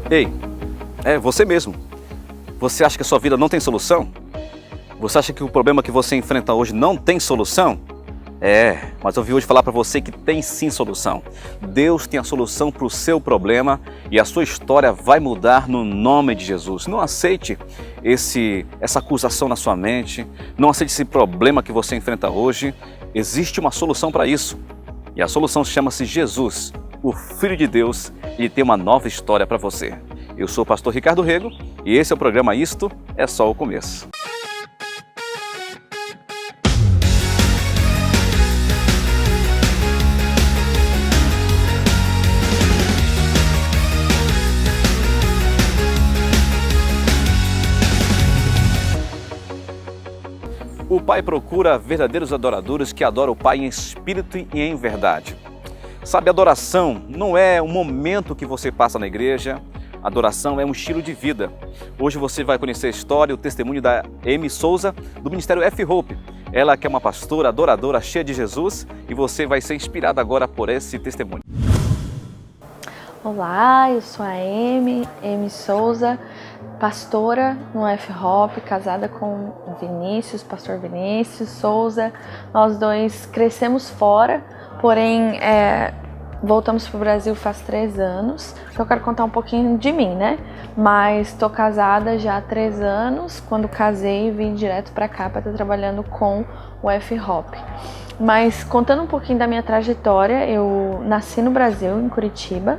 Ei, é você mesmo. Você acha que a sua vida não tem solução? Você acha que o problema que você enfrenta hoje não tem solução? Mas eu vim hoje falar para você que tem sim solução. Deus tem a solução para o seu problema e a sua história vai mudar no nome de Jesus. Não aceite essa acusação na sua mente, não aceite esse problema que você enfrenta hoje. Existe uma solução para isso e a solução chama-se Jesus, o Filho de Deus, e Ele tem uma nova história para você. Eu sou o pastor Ricardo Rego e esse é o programa Isto é Só o Começo. O Pai procura verdadeiros adoradores que adoram o Pai em espírito e em verdade. Sabe, adoração não é um momento que você passa na igreja, adoração é um estilo de vida. Hoje você vai conhecer a história e o testemunho da Amy Souza, do Ministério F-Hope. Ela que é uma pastora, adoradora, cheia de Jesus, e você vai ser inspirada agora por esse testemunho. Olá, eu sou a Amy Souza, pastora no F-Hope, casada com o Vinícius, pastor Vinícius Souza. Nós dois crescemos fora, porém voltamos para o Brasil faz 3 anos. Eu quero contar um pouquinho de mim, né? Mas estou casada já há 3 anos. Quando casei, vim direto para cá para estar trabalhando com o F-Hope. Mas contando um pouquinho da minha trajetória, eu nasci no Brasil, em Curitiba.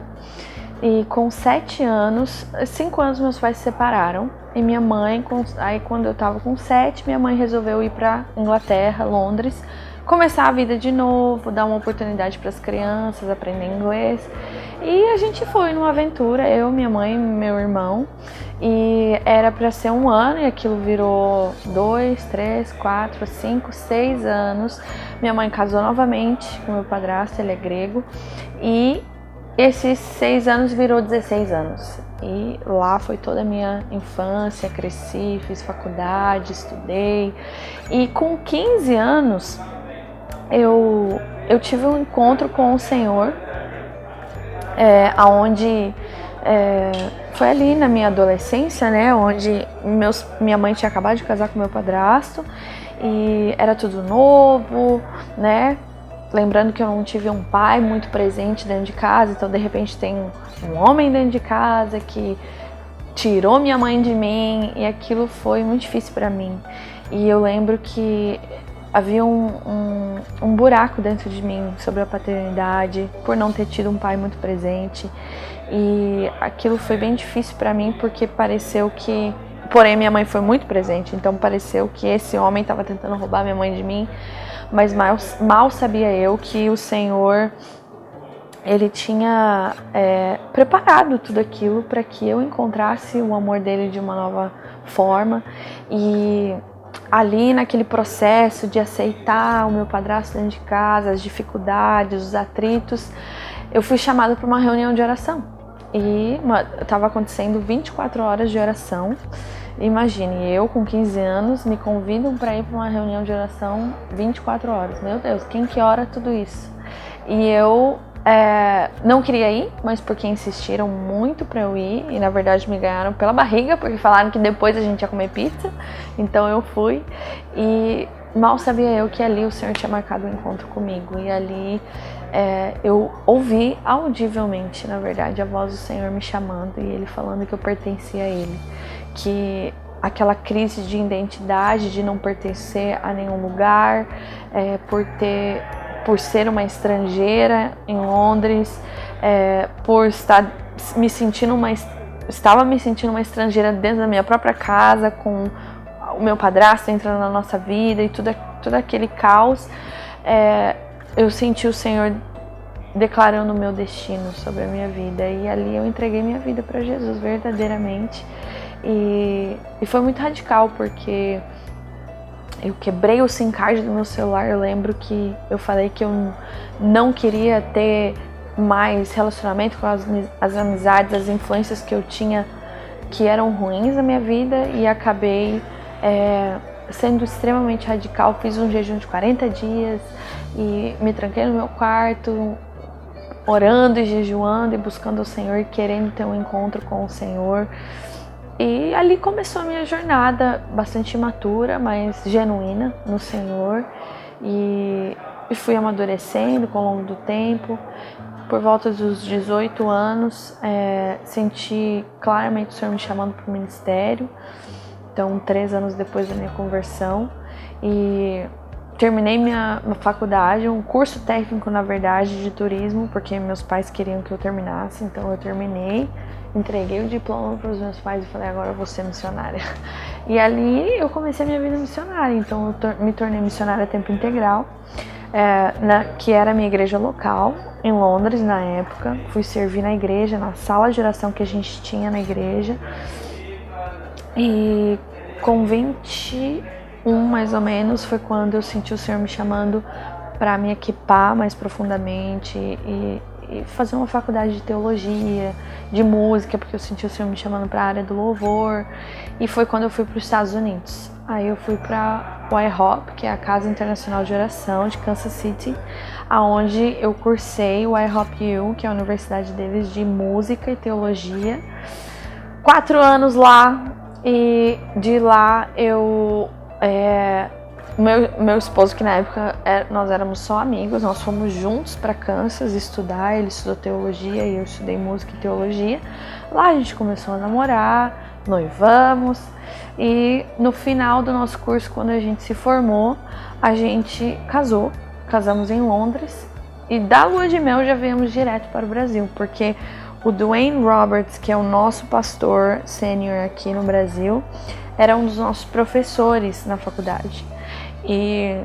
E com 7 anos, 5 anos meus pais se separaram. E minha mãe, aí quando eu tava com 7, minha mãe resolveu ir pra Inglaterra, Londres, começar a vida de novo, dar uma oportunidade para as crianças, aprender inglês. E a gente foi numa aventura, eu, minha mãe e meu irmão. E era para ser 1 ano e aquilo virou 2, 3, 4, 5, 6 anos. Minha mãe casou novamente com meu padrasto, ele é grego. E esses 6 anos virou 16 anos. E lá foi toda a minha infância, cresci, fiz faculdade, estudei. E com 15 anos, eu tive um encontro com o Senhor, onde foi ali na minha adolescência, né, onde minha mãe tinha acabado de casar com meu padrasto e era tudo novo, né? Lembrando que eu não tive um pai muito presente dentro de casa, então de repente tem um homem dentro de casa que tirou minha mãe de mim e aquilo foi muito difícil para mim. E eu lembro que havia um buraco dentro de mim sobre a paternidade, por não ter tido um pai muito presente. E aquilo foi bem difícil para mim porque pareceu que... Porém, minha mãe foi muito presente, então pareceu que esse homem estava tentando roubar minha mãe de mim. Mas mal sabia eu que o Senhor, Ele tinha preparado tudo aquilo para que eu encontrasse o amor dele de uma nova forma. E ali naquele processo de aceitar o meu padrasto dentro de casa, as dificuldades, os atritos, eu fui chamada para uma reunião de oração. E estava acontecendo 24 horas de oração. Imagine, eu com 15 anos me convidam para ir para uma reunião de oração 24 horas. Meu Deus, quem que ora tudo isso? E eu não queria ir, mas porque insistiram muito para eu ir. E na verdade me ganharam pela barriga, porque falaram que depois a gente ia comer pizza. Então eu fui e mal sabia eu que ali o Senhor tinha marcado um encontro comigo. E ali eu ouvi audivelmente, na verdade, a voz do Senhor me chamando e Ele falando que eu pertencia a Ele. Que aquela crise de identidade, de não pertencer a nenhum lugar, por ser uma estrangeira em Londres, estava me sentindo uma estrangeira dentro da minha própria casa, com o meu padrasto entrando na nossa vida e todo aquele caos, eu senti o Senhor declarando o meu destino sobre a minha vida. E ali eu entreguei minha vida para Jesus verdadeiramente. E foi muito radical, porque eu quebrei o SIM card do meu celular. Eu lembro que eu falei que eu não queria ter mais relacionamento com as amizades, as influências que eu tinha que eram ruins na minha vida, e acabei sendo extremamente radical. Fiz um jejum de 40 dias e me tranquei no meu quarto, orando e jejuando e buscando o Senhor, querendo ter um encontro com o Senhor. E ali começou a minha jornada, bastante imatura, mas genuína no Senhor. E fui amadurecendo com o longo do tempo. Por volta dos 18 anos, senti claramente o Senhor me chamando para o ministério. Então, 3 anos depois da minha conversão. E terminei minha faculdade, um curso técnico, na verdade, de turismo, porque meus pais queriam que eu terminasse. Então, eu terminei. Entreguei o diploma para os meus pais e falei, agora eu vou ser missionária. E ali eu comecei a minha vida missionária, então eu me tornei missionária a tempo integral, que era a minha igreja local, em Londres na época. Fui servir na igreja, na sala de oração que a gente tinha na igreja. E com 21 mais ou menos foi quando eu senti o Senhor me chamando para me equipar mais profundamente e fazer uma faculdade de teologia, de música, porque eu senti o Senhor me chamando para a área do louvor. E foi quando eu fui para os Estados Unidos. Aí eu fui para o IHOP, que é a Casa Internacional de Oração de Kansas City, aonde eu cursei o IHOP U, que é a universidade deles de música e teologia. 4 anos lá, e de lá eu... Meu esposo, que na época nós éramos só amigos, nós fomos juntos para Kansas estudar. Ele estudou teologia e eu estudei música e teologia. Lá a gente começou a namorar, noivamos, e no final do nosso curso, quando a gente se formou, a gente casamos em Londres, e da lua de mel já viemos direto para o Brasil, porque o Dwayne Roberts, que é o nosso pastor sênior aqui no Brasil, era um dos nossos professores na faculdade. E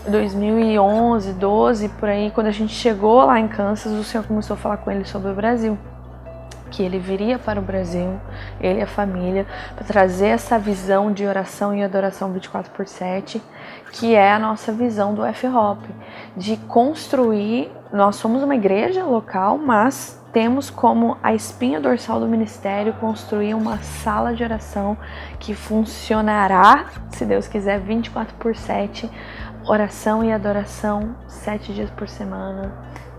2011, 12, por aí, quando a gente chegou lá em Kansas, o Senhor começou a falar com ele sobre o Brasil, que ele viria para o Brasil, ele e a família, para trazer essa visão de oração e adoração 24/7, que é a nossa visão do F-Hop, de construir. Nós somos uma igreja local, mas temos como a espinha dorsal do ministério construir uma sala de oração que funcionará, se Deus quiser, 24/7, oração e adoração 7 dias por semana,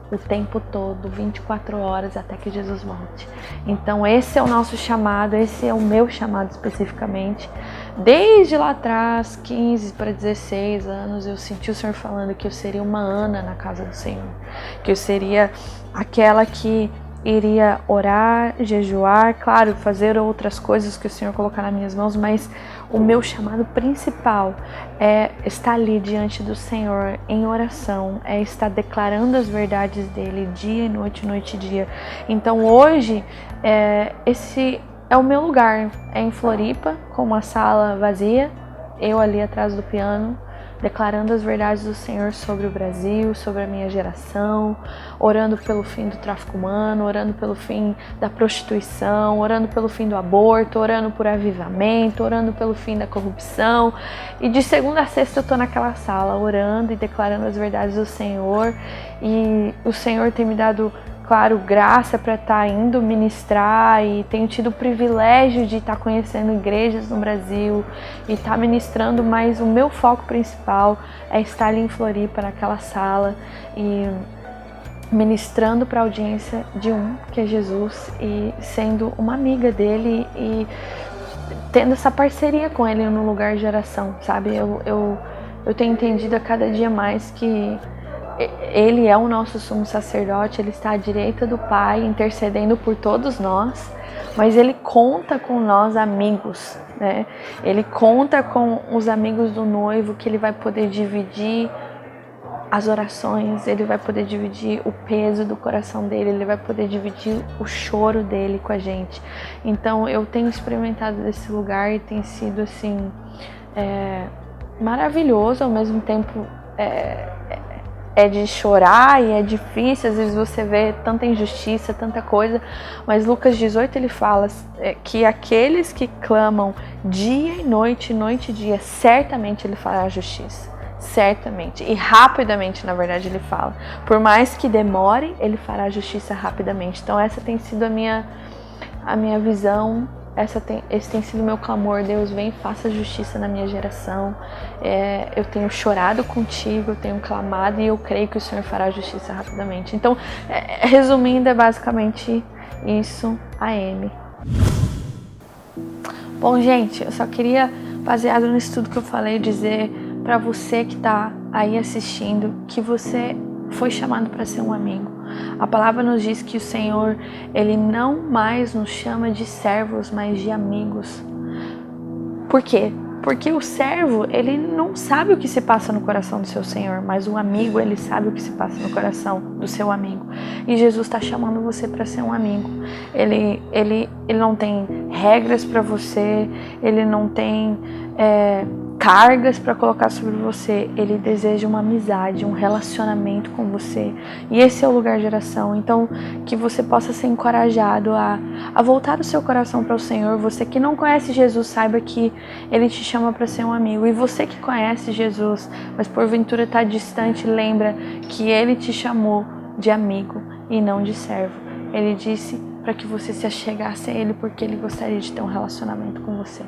o tempo todo, 24 horas, até que Jesus volte. Então esse é o nosso chamado, esse é o meu chamado especificamente. Desde lá atrás, 15 para 16 anos, eu senti o Senhor falando que eu seria uma Ana na casa do Senhor, que eu seria aquela que iria orar, jejuar, claro, fazer outras coisas que o Senhor colocar nas minhas mãos, mas o meu chamado principal é estar ali diante do Senhor em oração, é estar declarando as verdades dele dia e noite, noite e dia. Então hoje, esse é o meu lugar, é em Floripa, com uma sala vazia, eu ali atrás do piano, declarando as verdades do Senhor sobre o Brasil, sobre a minha geração, orando pelo fim do tráfico humano, orando pelo fim da prostituição, orando pelo fim do aborto, orando por avivamento, orando pelo fim da corrupção. E de segunda a sexta eu tô naquela sala orando e declarando as verdades do Senhor. E o Senhor tem me dado, claro, graça para estar indo ministrar, e tenho tido o privilégio de estar conhecendo igrejas no Brasil e estar ministrando, mas o meu foco principal é estar ali em Floripa, naquela sala, e ministrando para a audiência de um, que é Jesus, e sendo uma amiga dele e tendo essa parceria com ele no lugar de oração, sabe? Eu tenho entendido a cada dia mais que ele é o nosso sumo sacerdote, ele está à direita do Pai, intercedendo por todos nós, mas ele conta com nós amigos, né? Ele conta com os amigos do noivo, que ele vai poder dividir as orações, ele vai poder dividir o peso do coração dele, ele vai poder dividir o choro dele com a gente. Então eu tenho experimentado desse lugar e tem sido assim, maravilhoso, ao mesmo tempo é de chorar e é difícil, às vezes você vê tanta injustiça, tanta coisa, mas Lucas 18 ele fala que aqueles que clamam dia e noite e dia, certamente ele fará justiça, certamente, e rapidamente, na verdade ele fala, por mais que demore, ele fará justiça rapidamente. Então essa tem sido a minha visão esse tem sido meu clamor. Deus, vem e faça justiça na minha geração. Eu tenho chorado contigo, eu tenho clamado e eu creio que o Senhor fará justiça rapidamente. Então, resumindo, é basicamente isso, AM. Bom, gente, eu só queria, baseado nisso tudo que eu falei, dizer para você que está aí assistindo que você foi chamado para ser um amigo. A palavra nos diz que o Senhor, Ele não mais nos chama de servos, mas de amigos. Por quê? Porque o servo, ele não sabe o que se passa no coração do seu Senhor, mas o amigo, ele sabe o que se passa no coração do seu amigo. E Jesus está chamando você para ser um amigo. Ele não tem regras para você, ele não tem cargas para colocar sobre você. Ele deseja uma amizade, um relacionamento com você. E esse é o lugar de oração. Então, que você possa ser encorajado a voltar o seu coração para o Senhor. Você que não conhece Jesus, saiba que Ele te chama para ser um amigo. E você que conhece Jesus, mas porventura está distante, lembra que Ele te chamou de amigo e não de servo. Ele disse para que você se achegasse a Ele, porque Ele gostaria de ter um relacionamento com você.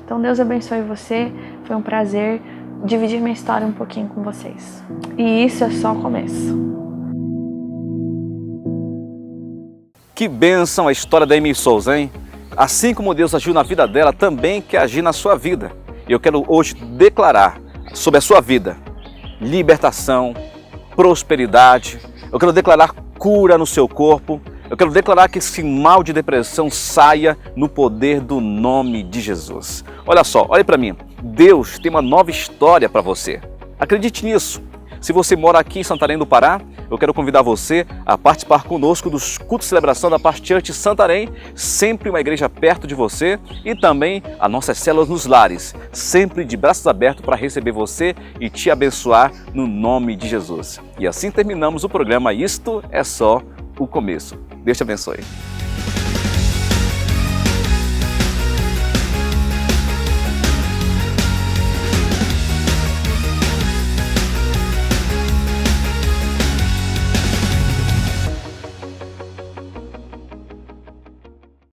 Então Deus abençoe você, foi um prazer dividir minha história um pouquinho com vocês. E isso é só o começo. Que bênção a história da Amy Souza, hein? Assim como Deus agiu na vida dela, também quer agir na sua vida. E eu quero hoje declarar sobre a sua vida libertação, prosperidade. Eu quero declarar cura no seu corpo. Eu quero declarar que esse mal de depressão saia no poder do nome de Jesus. Olha só, olha para mim. Deus tem uma nova história para você. Acredite nisso. Se você mora aqui em Santarém do Pará, eu quero convidar você a participar conosco dos cultos de celebração da Paz Church Santarém, sempre uma igreja perto de você, e também as nossas células nos lares, sempre de braços abertos para receber você e te abençoar no nome de Jesus. E assim terminamos o programa Isto é Só o Começo. Deus te abençoe.